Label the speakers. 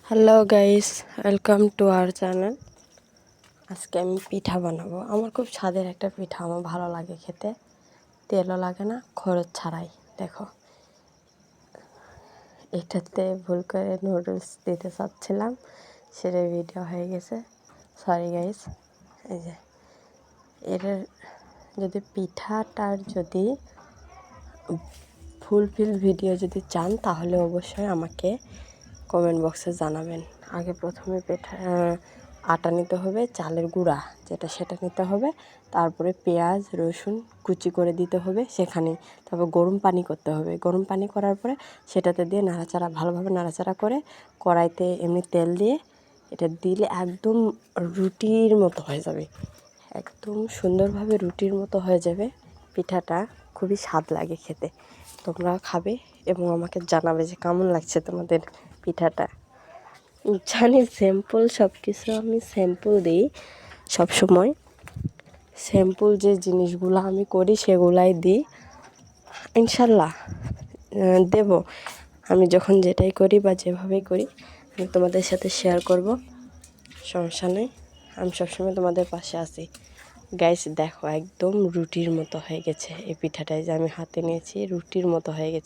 Speaker 1: Hello guys, welcome to our channel. আজকে আমি পিঠা বানাবো। আমার খুব স্বাদের একটা পিঠা, আমার ভালো লাগে খেতে, তেলও লাগে না, খরচ ছাড়াই। দেখো, এটাতে ভুল করে নুডলস দিতে চাচ্ছিলাম, সেটা ভিডিও হয়ে গেছে, সরি গাইস। এই যে এটার যদি পিঠাটার যদি ফুলফিল ভিডিও যদি চান তাহলে অবশ্যই আমাকে কমেন্ট বক্সে জানাবেন। আগে প্রথমে আটা নিতে হবে, চালের গুঁড়া যেটা সেটা নিতে হবে, তারপরে পেঁয়াজ রসুন কুচি করে দিতে হবে সেখানে, তারপর গরম পানি করতে হবে। গরম পানি করার পরে সেটাতে দিয়ে নাড়াচাড়া, ভালোভাবে নাড়াচাড়া করে কড়াইতে এমনি তেল দিয়ে এটা দিলে একদম রুটির মতো হয়ে যাবে, একদম সুন্দরভাবে রুটির মতো হয়ে যাবে পিঠাটা। খুবই স্বাদ লাগে খেতে, তোমরা খাবে এবং আমাকে জানাবে যে কেমন লাগছে তোমাদের পিঠাটা। জানি স্যাম্পল সব কিছু আমি স্যাম্পল দিই সবসময়, স্যাম্পল যে জিনিসগুলো আমি করি সেগুলাই দিই, ইনশাল্লাহ দেব। আমি যখন যেটাই করি বা যেভাবেই করি আমি তোমাদের সাথে শেয়ার করব, সমস্যা নেই। আমি সবসময় তোমাদের পাশে আছি। গাইস দেখো, একদম রুটির মতো হয়ে গেছে এই পিঠাটাই যে আমি হাতে নিয়েছি, রুটির মতো হয়ে গেছে।